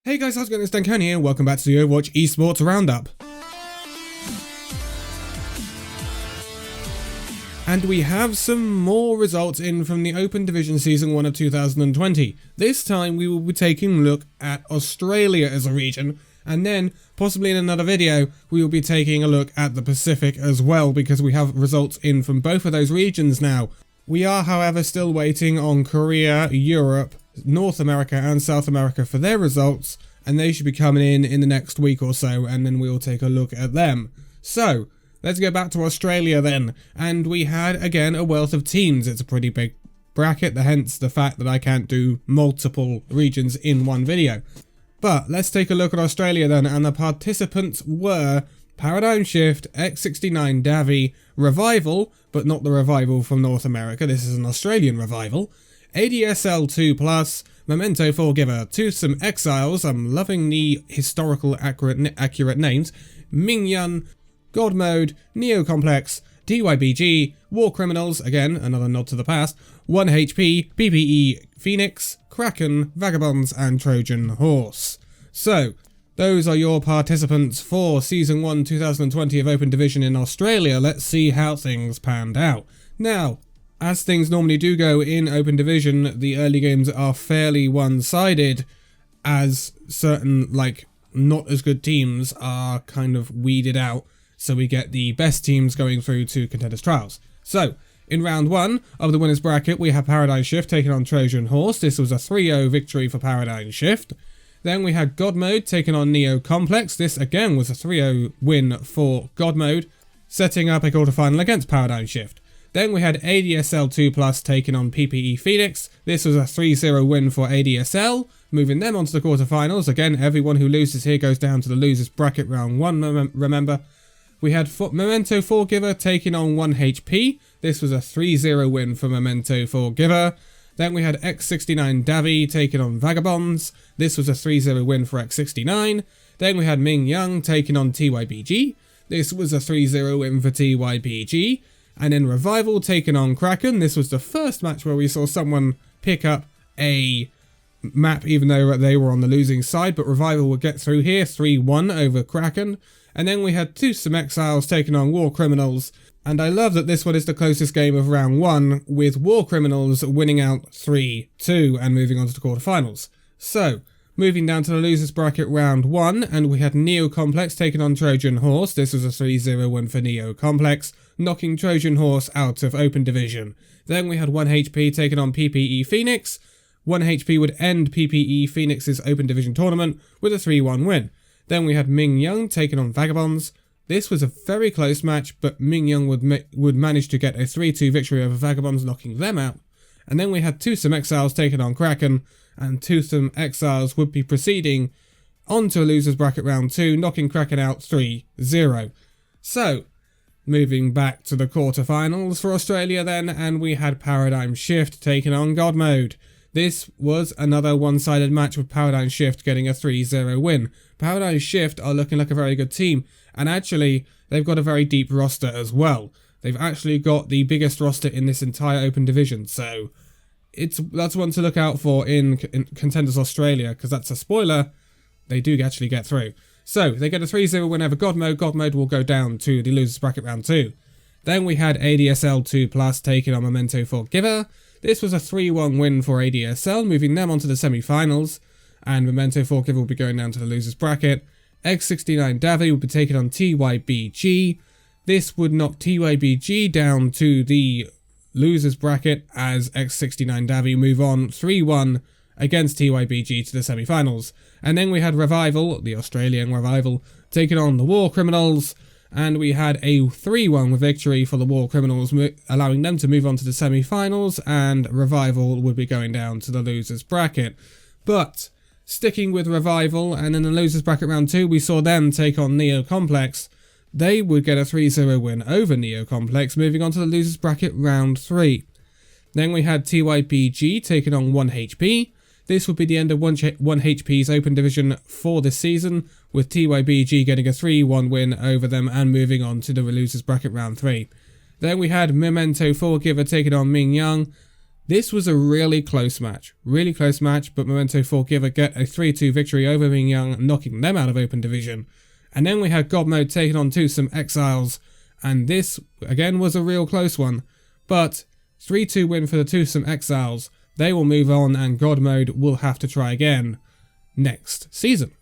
Hey guys, how's it going? It's Danconia and welcome back to the Overwatch Esports Roundup. And we have some more results in from the Open Division Season 1 of 2020. This time we will be taking a look at Australia as a region, and then, possibly in another video, we will be taking a look at the Pacific as well, because we have results in from both of those regions now. We are, however, still waiting on Korea, Europe, North America and South America for their results, and they should be coming in the next week or so, and then we'll take a look at them. So, let's go back to Australia then, and we had, again, a wealth of teams. It's a pretty big bracket, hence the fact that I can't do multiple regions in one video. But let's take a look at Australia then, and the participants were Paradigm Shift, X69 Davi, Revival, but not the Revival from North America, this is an Australian Revival, ADSL 2+, Memento Forgiver, Toothsome Exiles, I'm loving the historical accurate names, Mingyun, God Mode, Neo Complex, TYBG, War Criminals, again another nod to the past, 1HP, PPE Phoenix, Kraken, Vagabonds and Trojan Horse. So, those are your participants for Season 1 2020 of Open Division in Australia. Let's see how things panned out. Now, as things normally do go in Open Division, the early games are fairly one-sided, as certain, not as good teams are kind of weeded out, so we get the best teams going through to Contenders Trials. So, in round 1 of the winners bracket, we have Paradigm Shift taking on Trojan Horse. This was a 3-0 victory for Paradigm Shift. Then we had God Mode taking on Neo Complex. This again was a 3-0 win for God Mode, setting up a quarterfinal against Paradigm Shift. Then we had ADSL 2+ taking on PPE Phoenix. This was a 3-0 win for ADSL, moving them onto the quarterfinals. Again, everyone who loses here goes down to the losers bracket round 1, remember. We had Memento Forgiver taking on 1HP. This was a 3-0 win for Memento Forgiver. Then we had X69 Davi taking on Vagabonds. This was a 3-0 win for X69. Then we had Ming Young taking on TYBG. This was a 3-0 win for TYBG. And then Revival taking on Kraken. This was the first match where we saw someone pick up a map even though they were on the losing side, but Revival would get through here, 3-1 over Kraken. And then we had Toothsome Exiles taking on War Criminals. And I love that this one is the closest game of round 1, with War Criminals winning out 3-2 and moving on to the quarterfinals. So, moving down to the losers bracket round 1, and we had Neo Complex taking on Trojan Horse. This was a 3-0 win for Neo Complex, knocking Trojan Horse out of Open Division. Then we had 1HP taking on PPE Phoenix. 1HP would end PPE Phoenix's Open Division tournament with a 3-1 win. Then we had Ming Young taking on Vagabonds. This was a very close match, but Ming Young would manage to get a 3-2 victory over Vagabonds, knocking them out. And then we had Toothsome Exiles taking on Kraken, and Toothsome Exiles would be proceeding onto a losers bracket round 2, knocking Kraken out 3-0. So, moving back to the quarterfinals for Australia then, and we had Paradigm Shift taking on God Mode. This was another one-sided match with Paradigm Shift getting a 3-0 win. Paradigm Shift are looking like a very good team, and actually, they've got a very deep roster as well. They've actually got the biggest roster in this entire Open Division, so that's one to look out for in Contenders Australia, because that's a spoiler, they do actually get through. So, they get a 3-0 win over God Mode. God Mode will go down to the losers bracket round 2. Then we had ADSL 2+ taking on Memento Forgiver. This was a 3-1 win for ADSL, moving them onto the semi-finals, and Memento Forgiver will be going down to the losers bracket. X69 Davi will be taking on TYBG. This would knock TYBG down to the losers bracket as X69 Davi move on 3-1 against TYBG to the semi-finals. And then we had Revival, the Australian Revival, taking on the War Criminals, and we had a 3-1 victory for the War Criminals, allowing them to move on to the semi-finals, and Revival would be going down to the losers bracket. But sticking with Revival, and in the losers bracket round 2, we saw them take on Neo Complex. They would get a 3-0 win over Neo Complex, moving on to the losers bracket round 3. Then we had TYBG taking on 1HP. This would be the end of 1HP's Open Division for this season, with TYBG getting a 3-1 win over them and moving on to the losers bracket round 3. Then we had Memento Forgiver taking on Ming Young. This was a really close match, but Memento Forgiver get a 3-2 victory over Ming Young, knocking them out of Open Division. And then we had God Mode taking on Twosome Exiles, and this again was a real close one, but 3-2 win for the Twosome Exiles. They will move on, and God Mode will have to try again next season.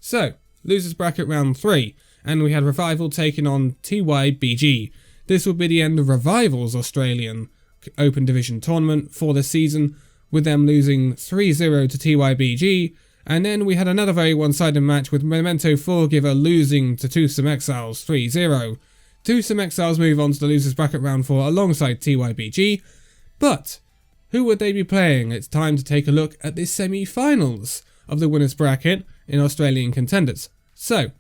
So, losers bracket round 3, and we had Revival taking on TYBG. This will be the end of Revival's Australian Open Division tournament for the season, with them losing 3-0 to TYBG, and then we had another very one-sided match with Memento Forgiver losing to Twosome Exiles 3-0. Twosome Exiles move on to the losers bracket round 4 alongside TYBG, but who would they be playing? It's time to take a look at the semi-finals of the winners bracket in Australian contenders. So,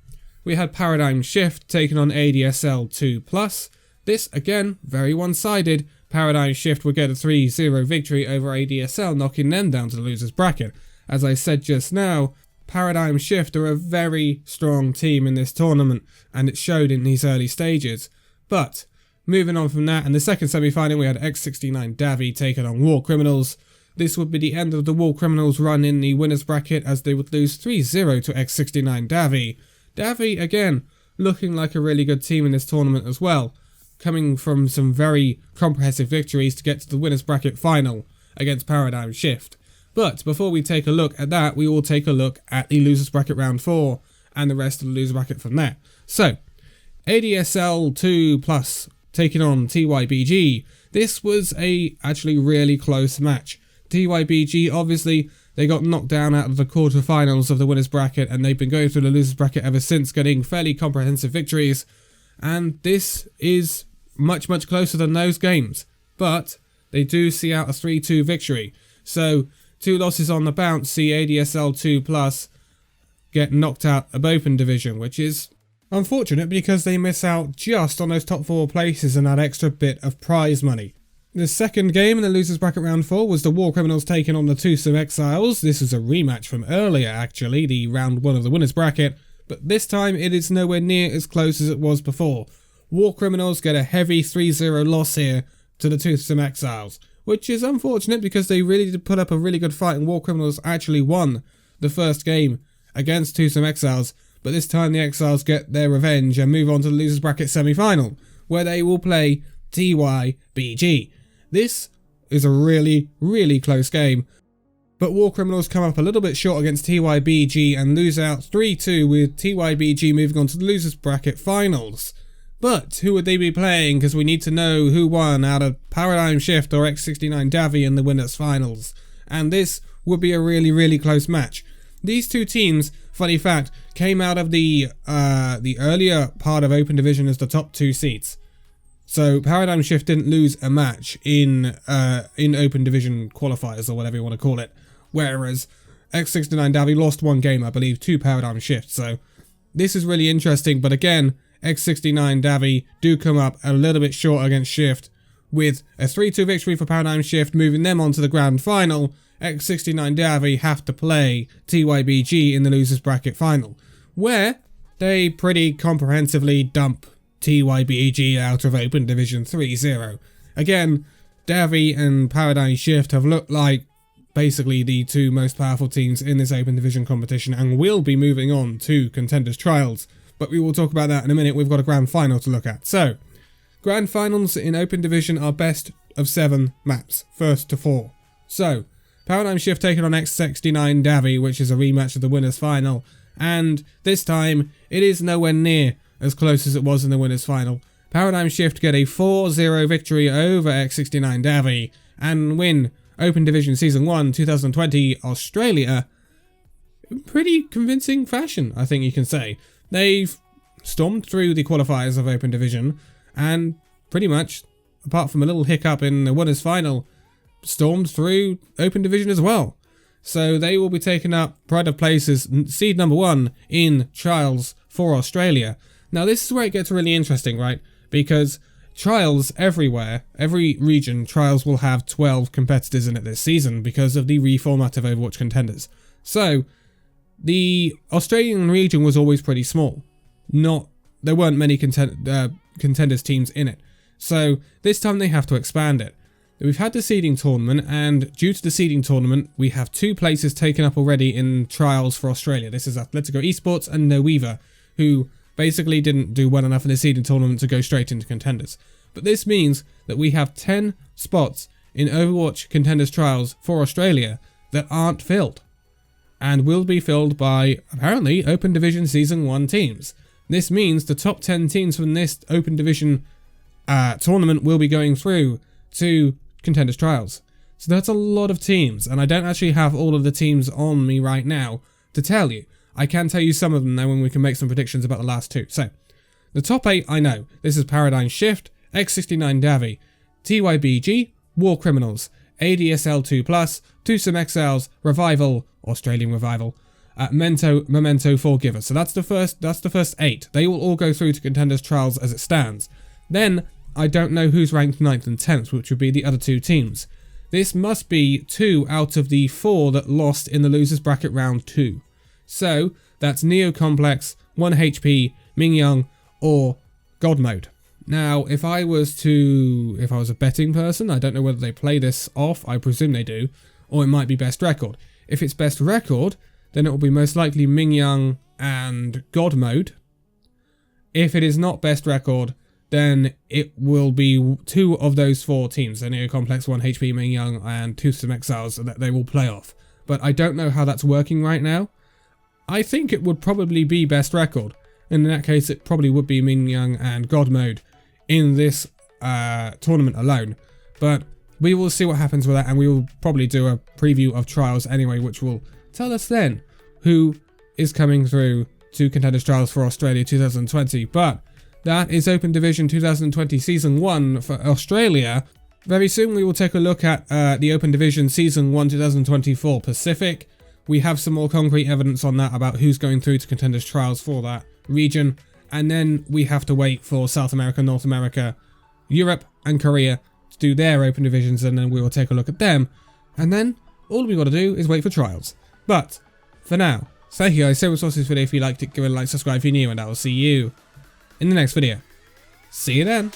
we had Paradigm Shift taking on ADSL 2+. This, again, very one-sided. Paradigm Shift would get a 3-0 victory over ADSL, knocking them down to the losers bracket. As I said just now, Paradigm Shift are a very strong team in this tournament, and it showed in these early stages. But, moving on from that, in the second semi-final we had X69 Davi taking on War Criminals. This would be the end of the War Criminals run in the winners bracket, as they would lose 3-0 to X69 Davi. Davi, again, looking like a really good team in this tournament as well, coming from some very comprehensive victories to get to the winners bracket final against Paradigm Shift. But before we take a look at that, we will take a look at the losers bracket round 4 and the rest of the loser bracket from there. So, ADSL 2+ taking on TYBG. This was a actually really close match. TYBG, obviously, they got knocked down out of the quarterfinals of the winners bracket, and they've been going through the losers bracket ever since, getting fairly comprehensive victories. And this is much closer than those games, but they do see out a 3-2 victory. So 2 losses on the bounce see ADSL 2+ get knocked out of Open Division, which is unfortunate because they miss out just on those top 4 places and that extra bit of prize money. The second game in the losers bracket round 4 was the War Criminals taking on the Twosome Exiles. This was a rematch from earlier, actually, the round 1 of the winners bracket, but this time it is nowhere near as close as it was before. War Criminals get a heavy 3-0 loss here to the Twosome Exiles, which is unfortunate because they really did put up a really good fight, and War Criminals actually won the first game against Twosome Exiles, but this time the Exiles get their revenge and move on to the losers bracket semi-final, where they will play TYBG. This is a really close game, but War Criminals come up a little bit short against TYBG and lose out 3-2, with TYBG moving on to the losers bracket finals. But who would they be playing, because we need to know who won out of Paradigm Shift or X69 Davi in the winners finals, and this would be a really close match. These two teams, funny fact, came out of the earlier part of Open Division as the top 2 seeds. So Paradigm Shift didn't lose a match in Open Division qualifiers, or whatever you want to call it, whereas X69 Davi lost 1 game, I believe, to Paradigm Shift. So this is really interesting, but again, X69 Davi do come up a little bit short against Shift, with a 3-2 victory for Paradigm Shift, moving them on to the grand final. X69 Davi have to play TYBG in the losers bracket final, where they pretty comprehensively dump TYBG out of Open Division 3-0. Again, Davi and Paradigm Shift have looked like basically the 2 most powerful teams in this Open Division competition, and will be moving on to Contenders Trials, but we will talk about that in a minute. We've got a grand final to look at. So, grand finals in Open Division are best of 7 maps, first to 4. So, Paradigm Shift taking on X69 Davi, which is a rematch of the winners final, and this time it is nowhere near as close as it was in the winners final. Paradigm Shift get a 4-0 victory over X69 Davi and win Open Division Season 1 2020 Australia in pretty convincing fashion, I think you can say. They've stormed through the qualifiers of Open Division and pretty much, apart from a little hiccup in the winners final, stormed through Open Division as well. So they will be taking up pride of places, seed number 1 in Trials for Australia. Now this is where it gets really interesting, right? Because Trials everywhere, every region, Trials will have 12 competitors in it this season because of the reformat of Overwatch Contenders. So the Australian region was always pretty small. There weren't many contenders teams in it. So this time they have to expand it. we've had the seeding tournament, and due to the seeding tournament, we have 2 places taken up already in trials for Australia. This is Atletico Esports and Noeva, who basically didn't do well enough in the seeding tournament to go straight into contenders. But this means that we have 10 spots in Overwatch contenders trials for Australia that aren't filled, and will be filled by, apparently, Open Division Season 1 teams. This means the top 10 teams from this Open Division tournament will be going through to contenders trials. So that's a lot of teams, and I don't actually have all of the teams on me right now to tell you. I can tell you some of them now when we can make some predictions about the last 2. So, the top 8 I know. This is Paradigm Shift, X69 Davi, TYBG, War Criminals, ADSL2+, Twosome Exiles, Revival, Australian Revival, Memento Forgiver. So that's the first 8. They will all go through to contenders trials as it stands. Then I don't know who's ranked 9th and 10th, which would be the other 2 teams. This must be 2 out of the 4 that lost in the losers bracket round 2. So that's Neo Complex, 1HP, Mingyang, or God Mode. Now, if I was a betting person, I don't know whether they play this off, I presume they do, or it might be best record. If it's best record, then it will be most likely Mingyang and God Mode. If it is not best record, then it will be 2 of those 4 teams, so Neo Complex, 1HP, Mingyang, and Twosome Exiles, that they will play off. But I don't know how that's working right now. I think it would probably be best record, and in that case it probably would be Mingyang and God Mode in this tournament alone. But we will see what happens with that, and we will probably do a preview of trials anyway, which will tell us then who is coming through to contenders trials for Australia 2020. But that is Open Division 2020 Season 1 for Australia. Very soon we will take a look at the Open Division Season 1 2024 Pacific. We have some more concrete evidence on that about who's going through to contenders trials for that region. And then we have to wait for South America, North America, Europe and Korea to do their Open Divisions, and then we will take a look at them. And then all we got to do is wait for trials. But for now, thank you guys so much for watching this video. If you liked it, give it a like, subscribe if you're new, and I will see you in the next video. See you then.